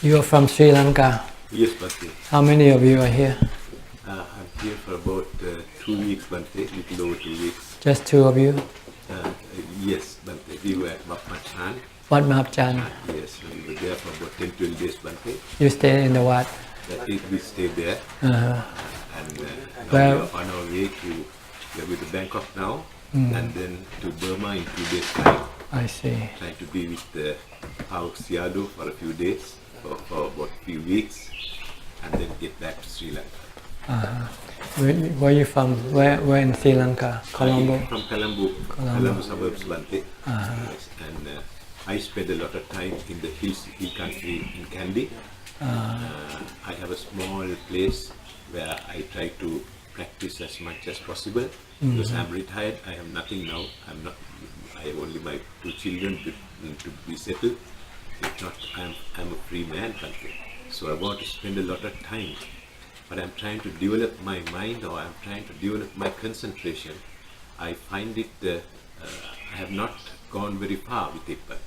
You are from Sri Lanka. Yes, Bhante. How many of you are here? I'm here for about 2 weeks, Bhante, little over 2 weeks. Just two of you? Yes, Bhante. We were at Wat Yannasangwararam. Wat Mapchan? Yes, we were there for about 10-12 days, Bhante. You stay in the Wat? We stayed there. Uh-huh. And now Well, we are on our way we're with the Bangkok now, and then to Burma in 2 days' time. I see. Trying to be with the House Yadu for a few days, for about a few weeks, and then get back to Sri Lanka. Where are you from? Where in Sri Lanka? Colombo? From Colombo suburbs, Bhante. Yes, and I spend a lot of time in the hill country in Kandy. I have a small place where I try to practice as much as possible because I'm retired. I have nothing now. I have only my 2 children to be settled. If not, I'm a free man, Bhante. So I want to spend a lot of time. But I'm trying to develop my mind, or I'm trying to develop my concentration. I find it, I have not gone very far with it, but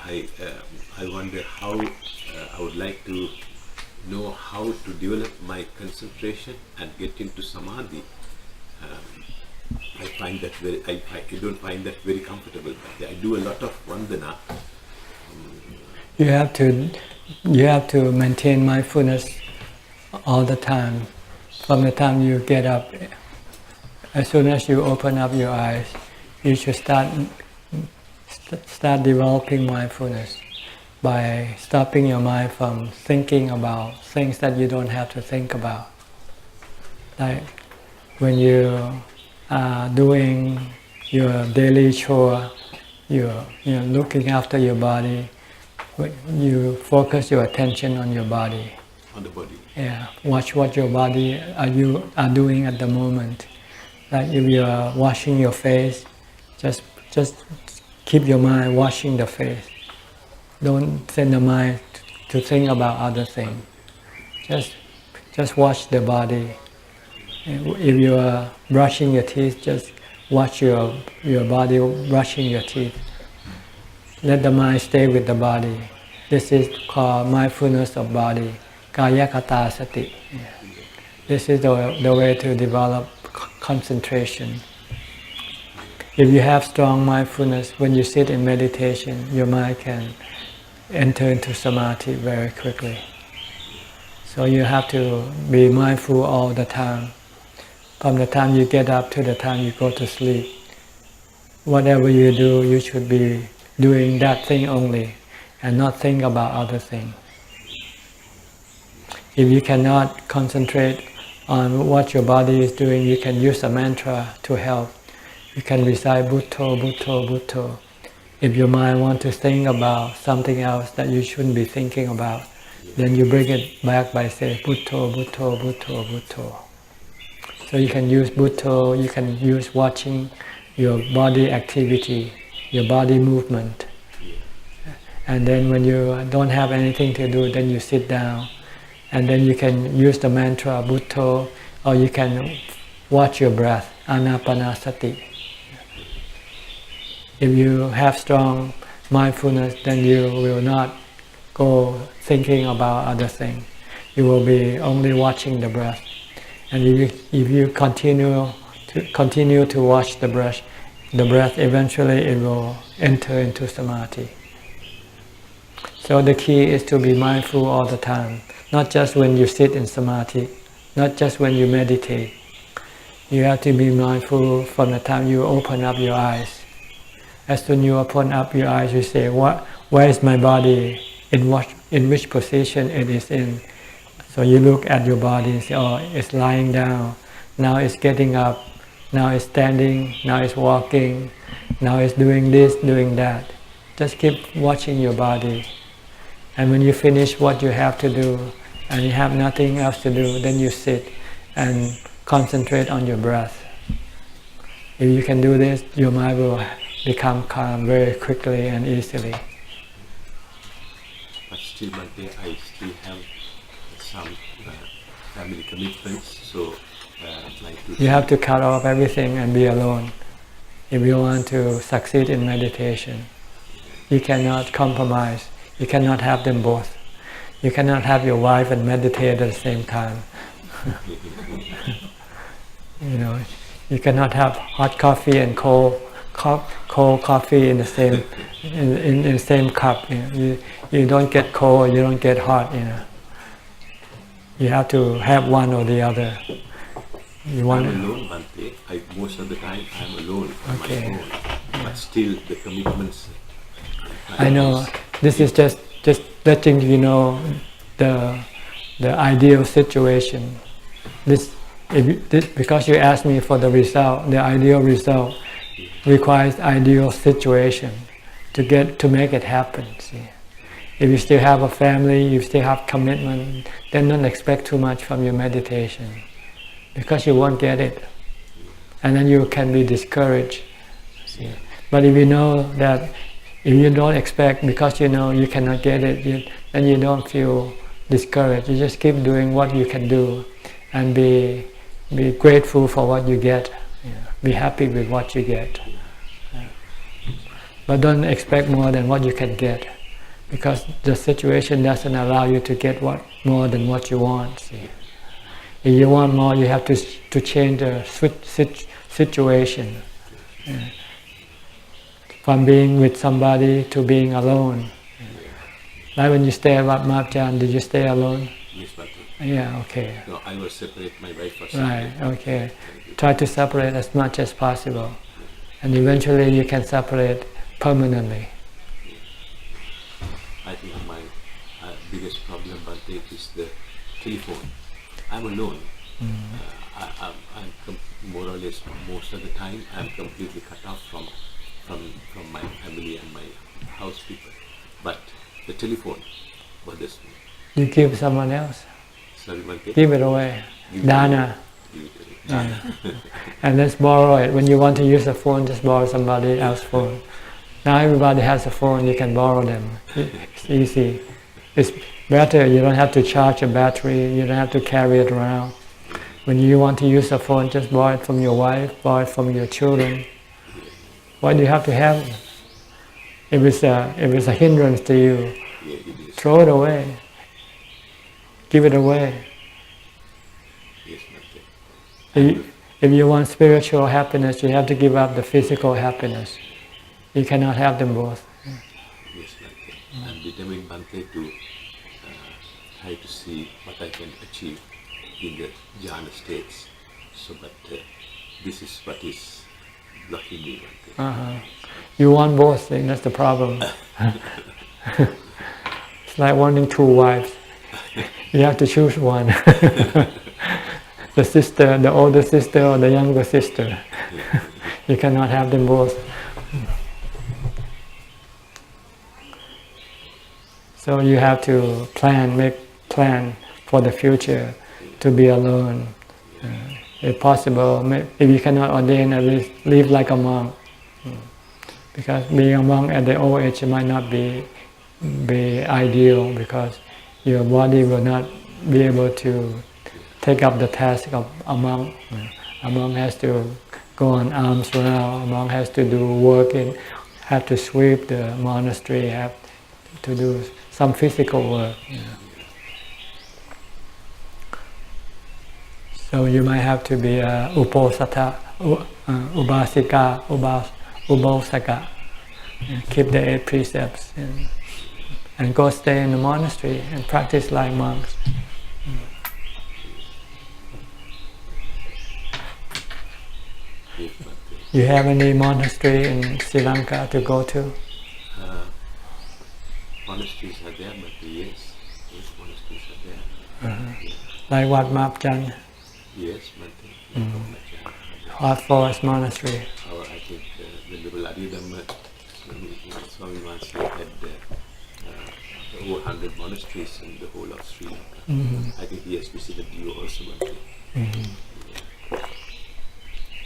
I wonder how, I would like to know how to develop my concentration and get into samadhi. I find that I don't find that very comfortable, but I do a lot of vandana. You have to maintain mindfulness all the time. From the time you get up, as soon as you open up your eyes, you should start developing mindfulness by stopping your mind from thinking about things that you don't have to think about. Like when you are doing your daily chore, you're looking after your body, you focus your attention on your body. On the body. Yeah, watch what your body are doing at the moment. Like if you are washing your face, just keep your mind washing the face. Don't send the mind to think about other things. Just watch the body. If you are brushing your teeth, just watch your body brushing your teeth. Let the mind stay with the body. This is called mindfulness of body. Kaya kata sati. This is the way to develop concentration. If you have strong mindfulness, when you sit in meditation, your mind can enter into samadhi very quickly. So you have to be mindful all the time. From the time you get up to the time you go to sleep. Whatever you do, you should be doing that thing only and not think about other things. If you cannot concentrate on what your body is doing, you can use a mantra to help. You can recite Bhutto, Bhutto, Bhutto. If your mind wants to think about something else that you shouldn't be thinking about, then you bring it back by saying Bhutto, Bhutto, Bhutto, Bhutto. So you can use Bhutto, you can use watching your body activity, your body movement. And then when you don't have anything to do, then you sit down. And then you can use the mantra Bhutto, or you can watch your breath, Anapanasati. If you have strong mindfulness, then you will not go thinking about other things. You will be only watching the breath. And if you continue to watch the breath, eventually it will enter into samadhi. So the key is to be mindful all the time. Not just when you sit in samadhi, not just when you meditate. You have to be mindful from the time you open up your eyes. As soon as you open up your eyes, you say, where is my body? In which position it is in? So you look at your body and say, oh, it's lying down. Now it's getting up. Now it's standing. Now it's walking. Now it's doing this, doing that. Just keep watching your body. And when you finish what you have to do, and you have nothing else to do, then you sit and concentrate on your breath. If you can do this, your mind will become calm very quickly and easily. But still, Bhante, I still have some family commitments, so you have to cut off everything and be alone. If you want to succeed in meditation, you cannot compromise. You cannot have them both. You cannot have your wife and meditate at the same time. You know, you cannot have hot coffee and cold coffee in the same in the same cup. You don't get cold, you don't get hot. You have to have one or the other. I'm alone, Bhante. Most of the time I'm alone on my own. But still the commitments. I know. This is just letting you know the ideal situation. Because you asked me for the result, the ideal result requires ideal situation to make it happen. See? If you still have a family, you still have commitment, then don't expect too much from your meditation, because you won't get it, and then you can be discouraged. See? But if you know that, if you don't expect because you know you cannot get it, then you don't feel discouraged. You just keep doing what you can do, and be grateful for what you get. Be happy with what you get. But don't expect more than what you can get, because the situation doesn't allow you to get more than what you want. See? If you want more, you have to change the situation. From being with somebody to being alone. Like when you stay at Wat Yannasangwararam, did you stay alone? Yes, Bhante. Yeah, okay. No, I will separate my wife for Right, okay. Try to separate as much as possible. And eventually you can separate permanently. I think my biggest problem, Bhante, is the telephone. I'm alone. I'm more or less, most of the time, I'm completely cut off from my family and my house people. But the telephone bothers me. You give someone else. Sorry, Bhante. Give it away. Dana. Dana. And let's borrow it. When you want to use a phone, just borrow somebody else's phone. Now everybody has a phone, you can borrow them. It's easy. It's better, you don't have to charge a battery, you don't have to carry it around. When you want to use a phone, just borrow it from your wife, borrow it from your children. Why do you have to have it? If it's a hindrance to you, throw it away. Give it away. Yes, Bhante. If you want spiritual happiness, you have to give up the physical happiness. You cannot have them both. Yes, Bhante. I'm determined, Bhante, to try to see what I can achieve in the jhana states. So, but this is what is blocking me, Bhante. You want both, that's the problem. It's like wanting two wives. You have to choose one. The sister, the older sister or the younger sister. You cannot have them both. So you have to make plan for the future to be alone. If possible, if you cannot ordain, at least live like a monk. Because being a monk at the old age might not be ideal, because your body will not be able to take up the task of a monk. A monk has to go on arms round, a monk has to do work, have to sweep the monastery, have to do some physical work. So you might have to be a uposatha, ubasika, ubosaka, keep the 8 precepts, and go stay in the monastery and practice like monks. You have any monastery in Sri Lanka to go to? Monasteries are there, but yes, monasteries are there. Like Wat Yannasangwararam? Yes, but Hot Forest Monastery. I think Venerable Dhamma Swami once had over 100 monasteries in the whole of Sri Lanka. I think he has visited you also one day.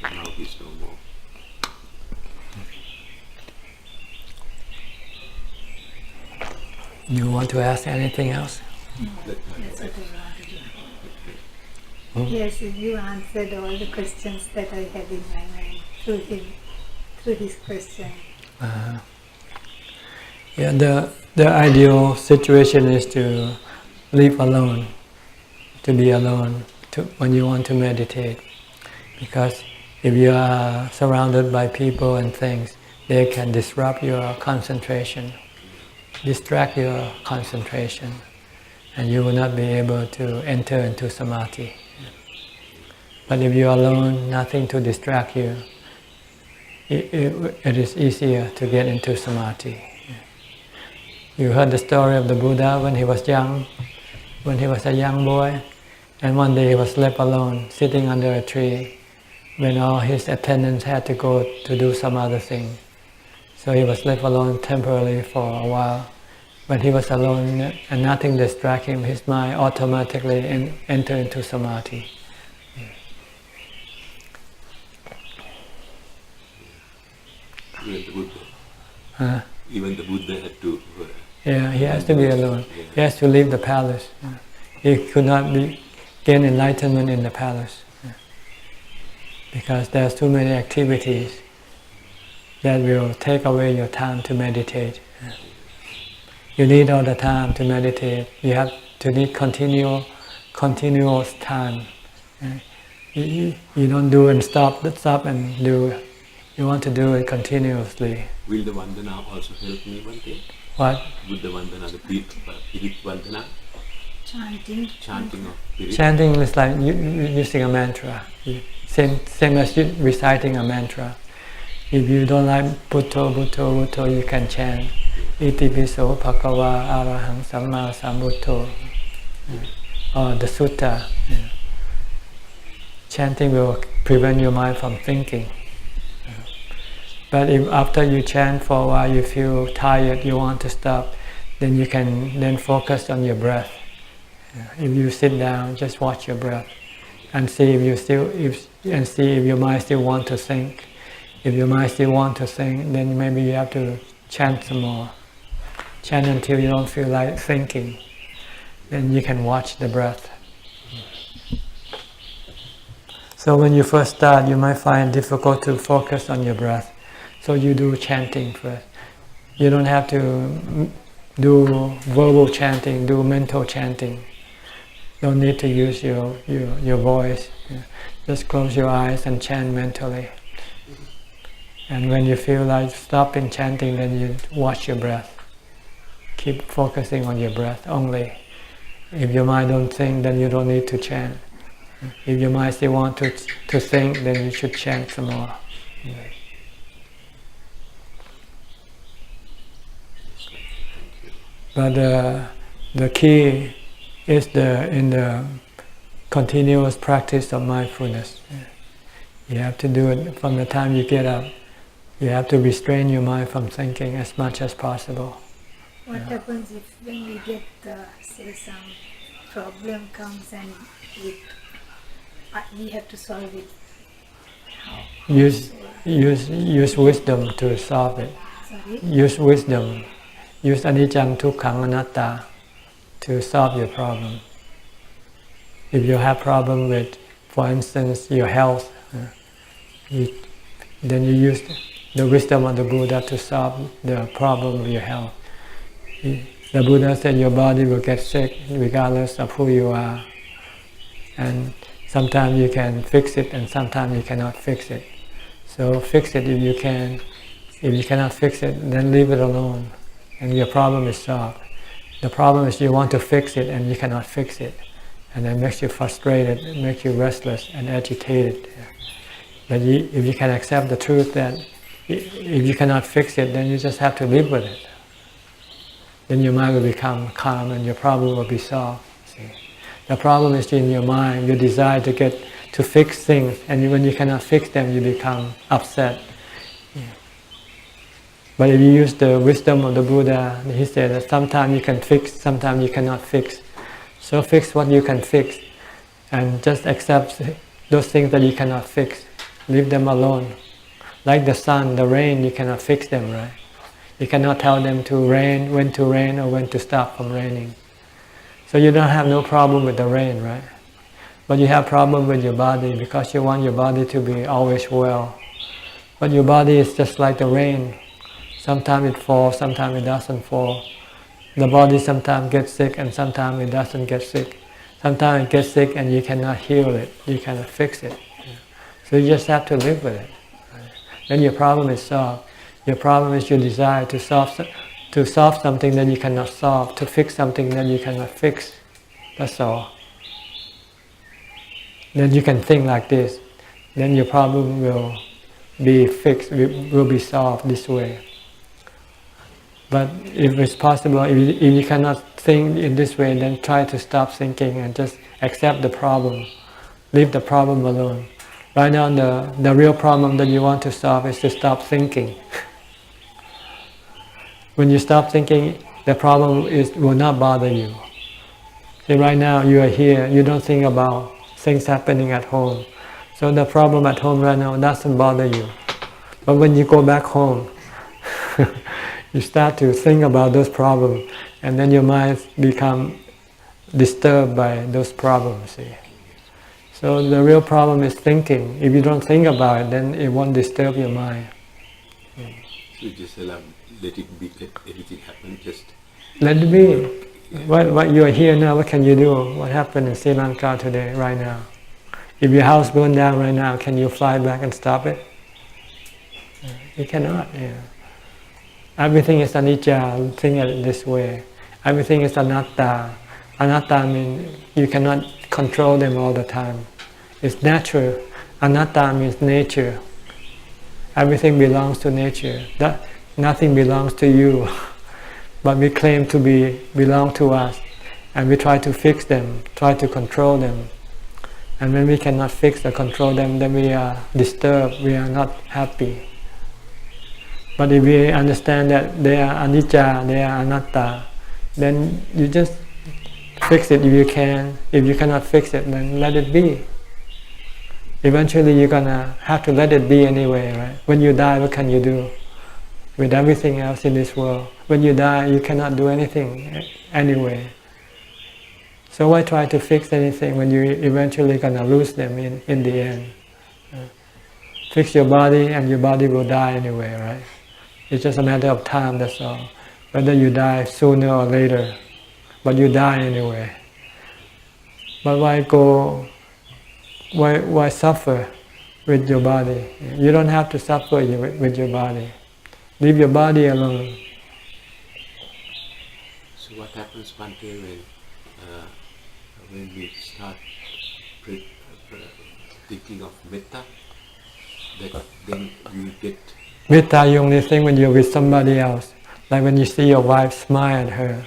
But now he's no more. You want to ask anything else? That's what I wanted to. Yes, you answered all the questions that I had in my mind through his question. Yeah, the ideal situation is to live alone, to be alone when you want to meditate. Because if you are surrounded by people and things, they can disrupt your concentration, distract your concentration, and you will not be able to enter into samadhi. But if you are alone, nothing to distract you, it is easier to get into samadhi. You heard the story of the Buddha when he was young, when he was a young boy, and one day he was left alone, sitting under a tree, when all his attendants had to go to do some other thing. So he was left alone temporarily for a while. But he was alone and nothing distracted him. His mind automatically entered into samadhi. Even the Buddha had to... Yeah, he has to be alone. He has to leave the palace. He could not gain enlightenment in the palace. Because there's too many activities that will take away your time to meditate. You need all the time to meditate. You have to need continuous time. You don't do and stop and do. You want to do it continuously. Will the Vandana also help me one day? What? Will the Vandana, the Pirit Vandana? Chanting. Chanting of Pirit? Chanting is like using a mantra. Same as reciting a mantra. If you don't like Bhutto, Bhutto, Bhutto, you can chant Iti Piso Bhagava Arahang Samma Sambuddho, or the sutta. Chanting will prevent your mind from thinking. But if after you chant for a while you feel tired, you want to stop, then you can then focus on your breath. If you sit down, just watch your breath and see if your mind still want to think. If your mind still want to think, then maybe you have to chant some more. Chant until you don't feel like thinking. Then you can watch the breath. So when you first start, you might find it difficult to focus on your breath. So you do chanting first. You don't have to do verbal chanting, do mental chanting. Don't need to use your voice. Just close your eyes and chant mentally. And when you feel like stopping chanting, then you watch your breath. Keep focusing on your breath only. If your mind don't think, then you don't need to chant. If your mind still want to think, then you should chant some more. But the key is in the continuous practice of mindfulness. You have to do it from the time you get up. You have to restrain your mind from thinking as much as possible. What happens if when we get say some problem comes and we have to solve it? Use wisdom to solve it. Sorry? Use wisdom. Use anicca, dukkha, anatta to solve your problem. If you have problem with, for instance, your health, then you use the wisdom of the Buddha to solve the problem of your health. The Buddha said your body will get sick regardless of who you are. And sometimes you can fix it and sometimes you cannot fix it. So fix it if you can. If you cannot fix it, then leave it alone and your problem is solved. The problem is you want to fix it and you cannot fix it. And that makes you frustrated, it makes you restless and agitated. But if you can accept the truth that if you cannot fix it, then you just have to live with it. Then your mind will become calm and your problem will be solved. See? The problem is in your mind, you desire to fix things, and when you cannot fix them, you become upset. But if you use the wisdom of the Buddha, he said that sometimes you can fix, sometimes you cannot fix. So fix what you can fix, and just accept those things that you cannot fix. Leave them alone. Like the sun, the rain, you cannot fix them, right? You cannot tell them to rain, when to rain, or when to stop from raining. So you don't have no problem with the rain, right? But you have problem with your body because you want your body to be always well. But your body is just like the rain. Sometimes it falls, sometimes it doesn't fall. The body sometimes gets sick and sometimes it doesn't get sick. Sometimes it gets sick and you cannot heal it, you cannot fix it. So you just have to live with it. Then your problem is solved. Your problem is your desire to solve something that you cannot solve, to fix something that you cannot fix. That's all. Then you can think like this. Then your problem will be fixed, will be solved this way. But if it's possible, if you cannot think in this way, then try to stop thinking and just accept the problem. Leave the problem alone. Right now, the real problem that you want to solve is to stop thinking. When you stop thinking, the problem will not bother you. See, right now, you are here, you don't think about things happening at home. So the problem at home right now doesn't bother you. But when you go back home, you start to think about those problems, and then your mind become disturbed by those problems. See? So the real problem is thinking. If you don't think about it, then it won't disturb your mind. So just allow, let it be, let everything happen, just... Let it be. What you are here now, what can you do? What happened in Sri Lanka today, right now? If your house burned down right now, can you fly back and stop it? You cannot. Yeah. Everything is anicca, think it this way. Everything is anatta. Anatta means you cannot control them all the time. It's natural. Anatta means nature. Everything belongs to nature. Nothing belongs to you. But we claim to belong to us. And we try to fix them, try to control them. And when we cannot fix or control them, then we are disturbed, we are not happy. But if we understand that they are anicca, they are anatta, then you just fix it if you can. If you cannot fix it, then let it be. Eventually you're gonna have to let it be anyway, right? When you die, what can you do? With everything else in this world. When you die, you cannot do anything anyway. So why try to fix anything when you're eventually gonna lose them in the end? Fix your body and your body will die anyway, right? It's just a matter of time, that's all. Whether you die sooner or later, but you die anyway. But why suffer with your body? You don't have to suffer with your body. Leave your body alone. So what happens one day when we start thinking of metta, then we get... Metta you only think when you're with somebody else. Like when you see your wife, smile at her.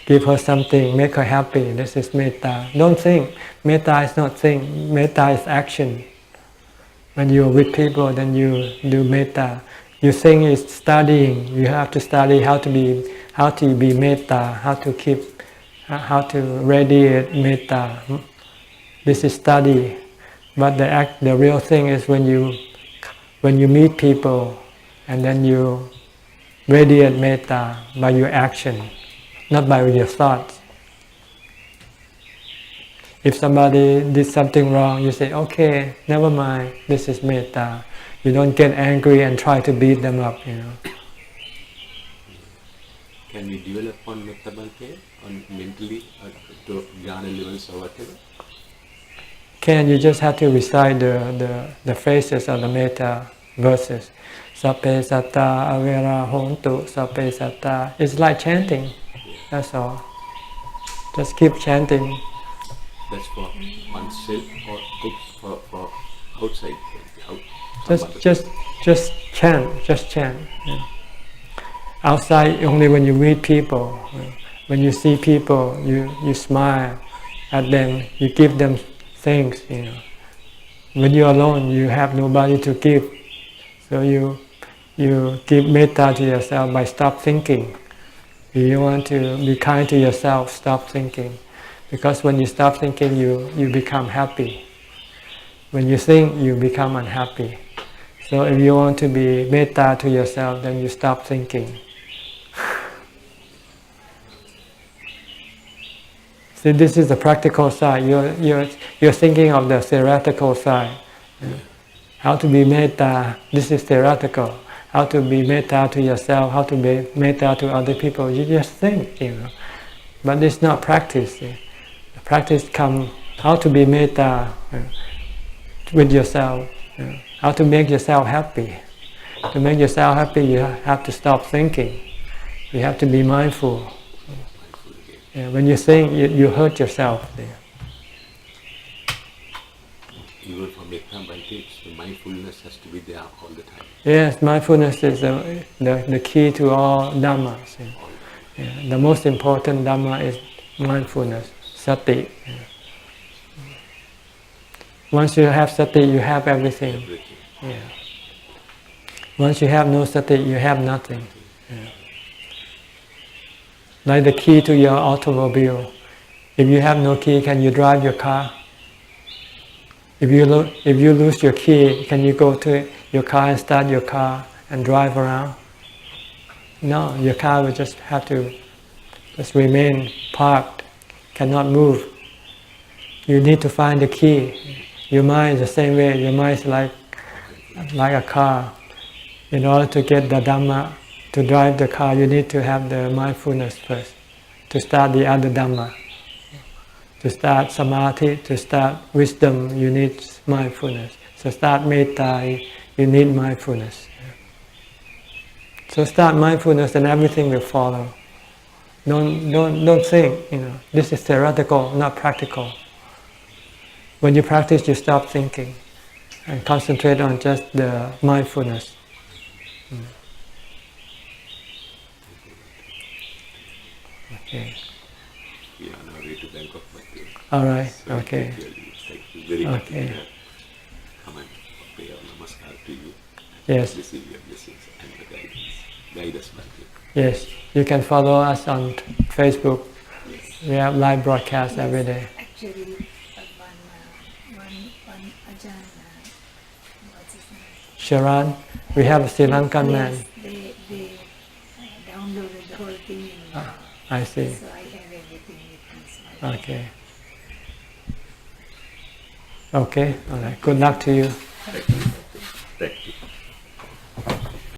Give her something, make her happy. This is metta. Don't think. Metta is not think. Metta is action. When you're with people, then you do metta. You think it's studying. You have to study how to be metta, how to radiate metta. This is study. But the real thing is when you meet people and then you radiate metta by your action, not by your thoughts. If somebody did something wrong, you say, okay, never mind, this is metta. You don't get angry and try to beat them up, you know. Can we develop on metta bhante, on mentally, to jhana levels or whatever? You just have to recite the phrases of the metta verses. Sappe satta avera hontu, sappe satta. It's like chanting, that's all. Just keep chanting. That's for oneself or for outside? Just chant. Yeah. Outside, only when you meet people. When you see people, you smile at them, you give them things, you know. When you're alone, you have nobody to give. So you give metta to yourself by stop thinking. If you want to be kind to yourself, stop thinking. Because when you stop thinking, you become happy. When you think, you become unhappy. So if you want to be metta to yourself, then you stop thinking. See, this is the practical side. You're thinking of the theoretical side. How to be metta, this is theoretical. how to be metta to yourself, how to be metta to other people. You just think, But it's not practice. The practice comes how to be metta with yourself, how to make yourself happy. To make yourself happy, you have to stop thinking. You have to be mindful. When you think, you hurt yourself. Even for metta bhante, the mindfulness has to be there all the time. Yes, mindfulness is the key to all dhammas. The most important dhamma is mindfulness, sati. Once you have sati, you have everything. Once you have no sati, you have nothing. Like the key to your automobile. If you have no key, can you drive your car? If you lose your key, can you go to your car and start your car and drive around? No, your car will just have to just remain parked, cannot move. You need to find the key. Your mind is the same way. Your mind is like a car. In order to get the Dhamma, to drive the car, you need to have the mindfulness first, to start the other Dhamma. To start samadhi, to start wisdom, you need mindfulness. To start metta, you need mindfulness. So start mindfulness and everything will follow. Don't think, this is theoretical, not practical. When you practice, you stop thinking and concentrate on just the mindfulness. Okay. We are on our way to Bangkok, Bhante. All right. So Okay. Thank you very much. Okay. Come and pay our namaskar to you. Yes. Receive your blessings and the guidance. Guide us, Bhante. Yes. You can follow us on Facebook. Yes. We have live broadcasts every day. Actually, one Ajahn, what's his name? Sharan, we have a Sri Lankan man. Yes, they downloaded the whole thing. I see. So I have everything with me. Okay. Okay. All right. Good luck to you. Thank you.